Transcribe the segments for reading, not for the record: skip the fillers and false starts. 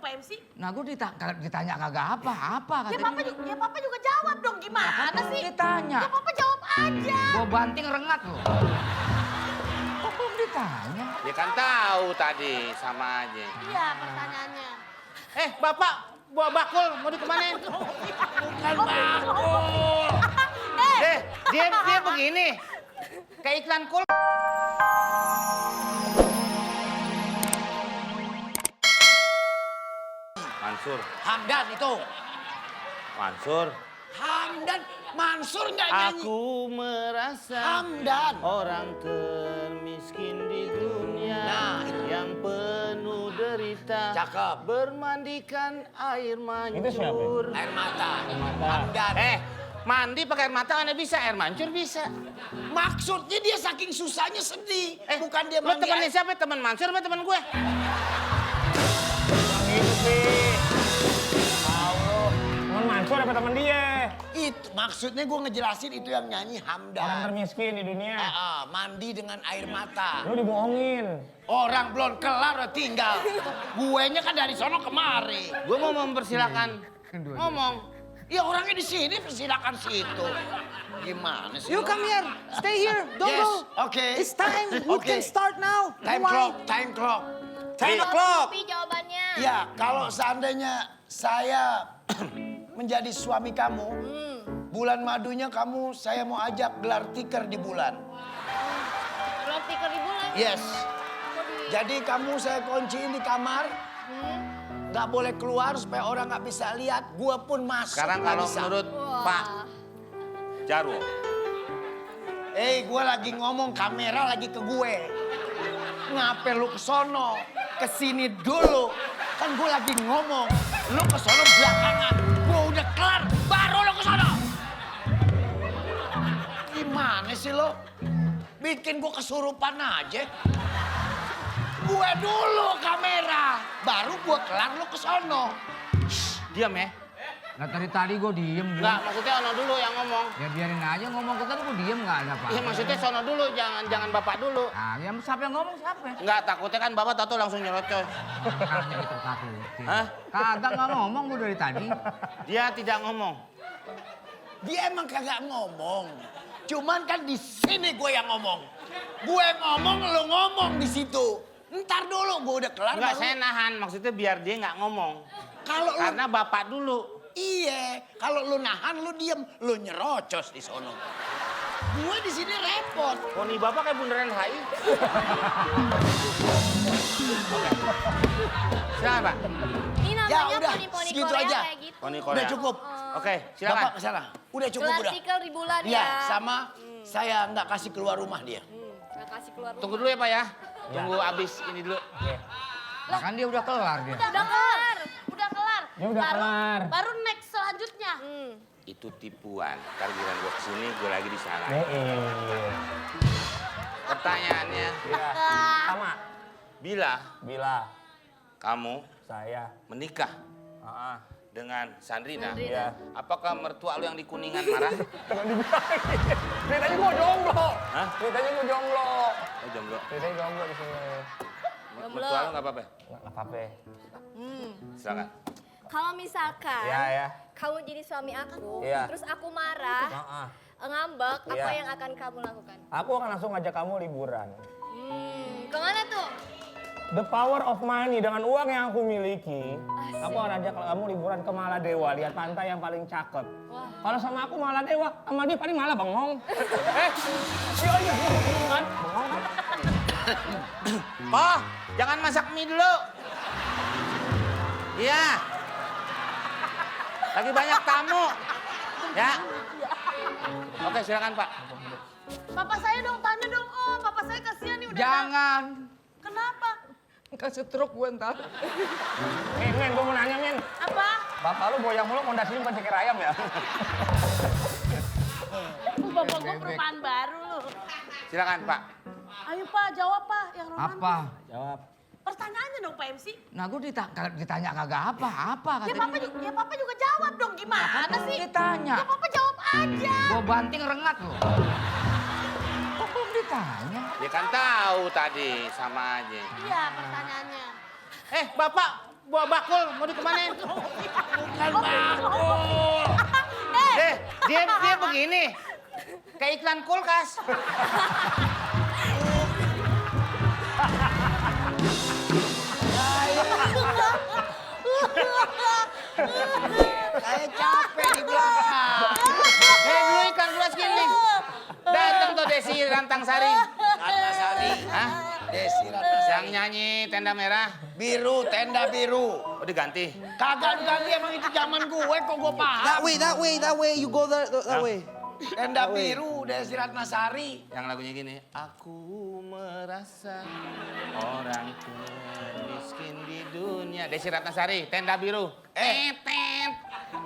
Pak MC. Nah gue ditanya kagak apa-apa. Ya papa juga jawab dong, gimana sih? Ditanya. Ya papa jawab aja. Gue banting rengat loh. Kok belum ditanya? Dia kan tahu tadi, sama aja. Iya pertanyaannya. Bapak, buah bakul mau dikemanin? Bukan bakul. Dia begini. Kayak iklan kul. Mansur. Hamdan itu. Mansur. Hamdan. Mansur nggak nyanyi. Aku merasa Hamdan. orang termiskin di dunia. Nah, yang penuh derita. Cakep. Bermandikan air mancur. Itu siapa? Air mata. Hamdan. Mandi pakai air mata mana bisa, air mancur bisa. Maksudnya dia saking susahnya sedih. Bukan dia Lo mandi temennya air. siapa? Teman Mansur apa teman gue? Itu sih. Tahu lu. Temen Mansur apa temen dia? Itu maksudnya gue ngejelasin itu yang nyanyi Orang Hamdan. termiskin di dunia. Mandi dengan air mata. Lu dibohongin. Orang belum kelar udah tinggal. Guenya kan dari sono kemari. Gue mau mempersilahkan ngomong. Ya orangnya di sini persilakan situ. Gimana sih? You lo? come here, stay here, don't Yes, go. okay. It's time, we Okay. can start now. Time Why? clock, time clock. 10 o'clock. Tapi jawabannya. Ya, kalau seandainya saya menjadi suami kamu, bulan madunya kamu saya mau ajak gelar tikar di bulan. Gelar tikar di bulan. Yes. Jadi kamu saya kunciin di kamar. Nggak boleh keluar supaya orang nggak bisa lihat. Gua pun masuk. Sekarang nggak kalau bisa. menurut Pak Jarwo. Gua lagi ngomong, kamera lagi ke gue. Ngapain lu ke sono? Kesini dulu. Kan gue lagi ngomong. Lu ke sono belakangan. Gua udah kelar, baru lu ke sono. Gimana sih lo? Bikin gua kesurupan aja. Gue dulu kamera, baru gue kelar lu ke sono. Diam ya. Nah tadi gue diem. Enggak, maksudnya ono dulu yang ngomong. Ya biarin aja ngomong ke gue diem nggak ada apa. Iya maksudnya sono dulu, jangan bapak dulu. Nah yang siapa yang ngomong siapa? Enggak, takutnya kan bapak tahu langsung nyerocos. Makanya itu takutin. Hah? Kagak nggak ngomong gue dari tadi. Dia tidak ngomong. Dia emang kagak ngomong. Cuman kan di sini gue yang ngomong. Gue ngomong, lu ngomong di situ. Ntar dulu gue udah kelar. Enggak, baru- saya nahan. Maksudnya biar dia nggak ngomong. Kalau lu, Karena bapak dulu. iya, kalau lu nahan, lu diem, lu nyerocos di sono. Gue di sini repot. Poni bapak kayak bundaran HI. Silakan Pak. Ini namanya Ya udah, poni-poni segitu Korea aja. kayak gitu. Poni Korea. Udah cukup. Oke, silakan. Bapak kesana. Udah cukup Gelar udah. tikar di bulan Iya, ya. sama saya nggak kasih keluar rumah dia. Nggak kasih keluar rumah. Tunggu dulu ya Pak ya. Tunggu abis ini dulu. Nah, kan dia udah kelar dia. Udah kelar. Udah kelar. Ya udah kelar. Baru next selanjutnya. Itu tipuan. Ntar giliran gue kesini, gue lagi di sana. Pertanyaannya, Sama. bila Bila kamu saya. menikah Heeh. dengan Sandrina, Iya. apakah mertua lu yang di Kuningan marah? Jangan dibilangin. Ceritanya gua jomblo. Hah? Ceritanya gua jomblo. Oh jomblo. Ceritanya jomblo di sini. Mertua lu nggak apa-apa? Nggak apa-apa. Silakan. Kalau misalkan Iya ya. kamu jadi suami aku, Iya. terus aku marah, Heeh. ngambek, apa Iya. yang akan kamu lakukan? Aku akan langsung ngajak kamu liburan. Kemana tuh? The power of money, dengan uang yang aku miliki, aku akan ajak kamu liburan ke Maladewa, lihat pantai yang paling cakep. Kalau sama aku Maladewa, sama dia paling malah bengong. Iya, bengong kan? Bengong kan? Oh, jangan masak mie dulu. Iya. Lagi banyak tamu. Ya. Oke, silakan Pak. Papa saya dong, tanya dong Om. Papa saya kasihan nih udah. Jangan. Kenapa? Kasih truk gue ntar. Men, gue mau nanya, Men. Apa? Bapak lu goyang mulu, fondasinya bukan ceker ayam ya? Bapak gue perumahan baru lu. Silakan Pak. Ayo Pak, jawab Pak yang romantis. Apa? Jawab. Pertanyaannya dong Pak MC. Nah gue ditanya kagak apa-apa. Ya papa juga jawab dong, gimana sih? Ditanya. Ya papa jawab aja. Gue banting rengat loh. Kok belum ditanya? Dia kan tahu tadi, sama aja. Iya pertanyaannya. Bapak, Buah bakul, mau dikemanin? Bukan bakul. Dia begini. Kayak iklan kulkas. Saya capek di belakang. Dulu ikan gelas gini. Datang tuh Desi Rantangsari. Ratnasari. Hah? Desi Ratnasari. Yang nyanyi Tenda Merah. Biru, tenda biru. Oh diganti. Kagak ganti emang itu zaman gue kok gue paham. That way. You go that way. Tenda biru, Desi Ratnasari. Yang lagunya gini. Aku merasa orang miskin di dunia. Desi Ratnasari, Tenda Biru. Tet.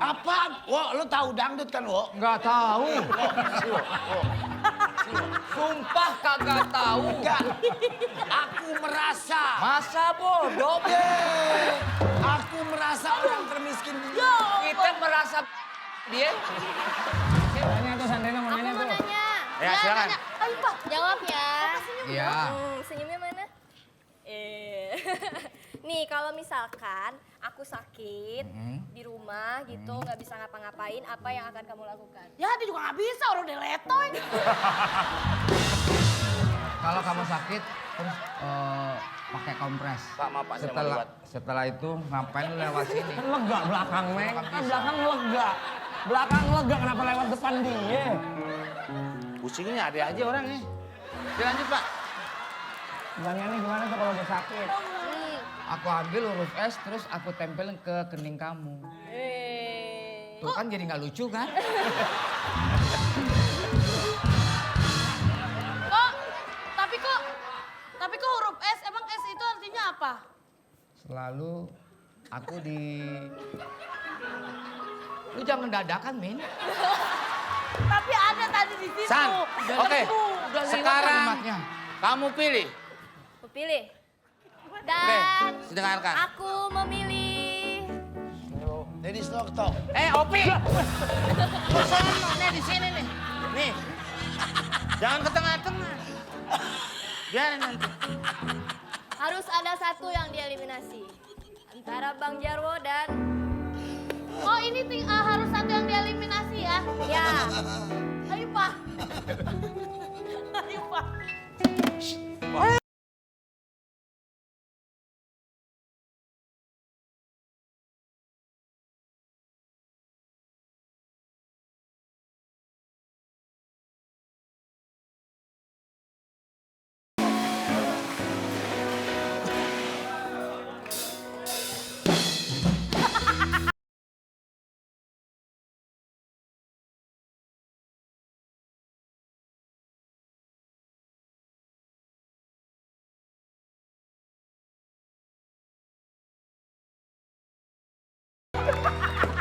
Apa? Wo, lu tahu dangdut kan, Wo? Nggak tahu. Sumpah kagak tahu. Enggak. Aku merasa. Masa bodoh? Aku merasa orang termiskin di dunia. Kita merasa dia. Tanya tuh Sandrina mau Aku nanya mau tuh. nanya. Ya, silakan. nanya. Ayo Pak, jawab ya. Iya. Senyumnya mana? Nih kalau misalkan aku sakit di rumah gitu nggak bisa ngapa-ngapain, apa yang akan kamu lakukan? Ya dia juga nggak bisa, orang udah letoy. Kalau kamu sakit terus pakai kompres. Pak, maaf Pak, saya mau lewat. Setelah itu ngapain lu lewat sini? Lega belakang, Meng. Belakang Kan bisa. belakang lega. Belakang lega, kenapa lewat depan dia? Pusingnya ada aja orangnya. Lanjut Pak. Pertanyaannya gimana tuh kalau udah sakit? Aku ambil huruf S terus aku tempelin ke kening kamu. Tuh kan jadi nggak lucu kan? Tapi kok huruf S, emang S itu artinya apa? Selalu aku di... Lu jangan dadakan, Min. Tapi ada tadi di situ. San, oke. Udah lewat Sekarang kalimatnya. kamu pilih. Aku pilih. Oke, Dan dengarkan. aku memilih. Jadi stok. Opi. Sono, nih di sini nih. Nih. Jangan ke tengah-tengah. Biarin nanti. Harus ada satu yang dieliminasi. Antara Bang Jarwo dan... Oh ini harus satu yang dieliminasi ya? Ya. Ayo Pak. Ayo Pak.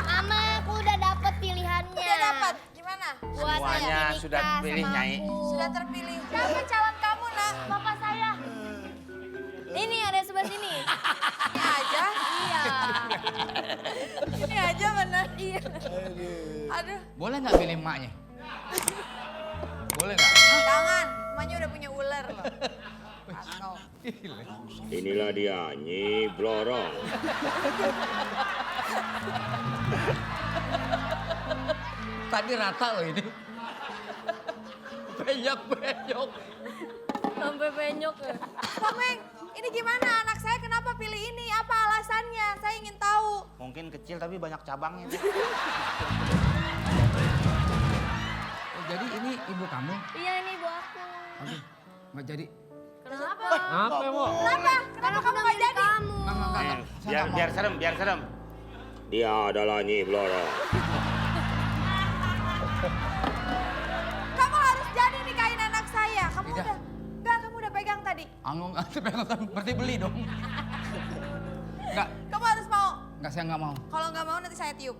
Mama, aku udah dapet pilihannya. Udah dapat. Gimana? Buat Semuanya saya sudah menikah pilih, sama Nyai. aku. Sudah terpilih. Siapa calon kamu, Nak? Bapak saya. Ini ada sebelah sini. Ini aja. Iya. Ini aja benar. Iya. Aduh, Boleh nggak pilih emaknya? Boleh nggak? jangan. Emaknya udah punya ular loh. Atau. Inilah dia, Nyi Blorong. Tadi rata loh ini. Penyok. Sampai penyok ya. Komeng, ini gimana? Anak saya kenapa pilih ini? Apa alasannya? Saya ingin tahu. Mungkin kecil tapi banyak cabangnya. Oh, jadi ini ibu kamu? Iya ini ibu aku. Aduh, nggak jadi. Kenapa? Apa ya, Bu? Kenapa? Kenapa kamu nggak jadi? Kamu. Nggak. Saya nggak mau. Biar serem. Dia adalah Nyi Blorong. Kamu harus jadi nikahin anak saya. Kamu Tidak. udah. Enggak, kamu udah pegang tadi. Anggung, berarti beli dong. Nggak, Kamu harus mau. nggak saya nggak mau. Kalau nggak mau nanti saya tiup.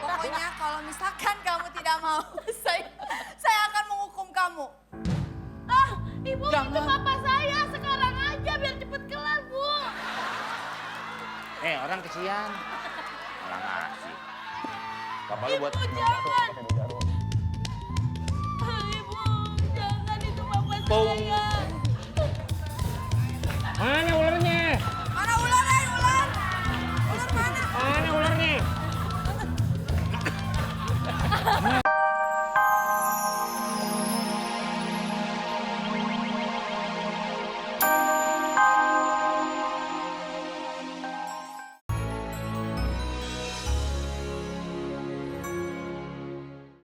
Pokoknya kalau misalkan kamu tidak mau, saya akan menghukum kamu. Ah, Ibu itu Jangan. bapak saya. Sekarang aja biar cepet kelar, Bu. Orang kesian. Malah ngasih. Bapak lu buat... Jangan. Ibu, jangan itu bapak Pung. saya. Mana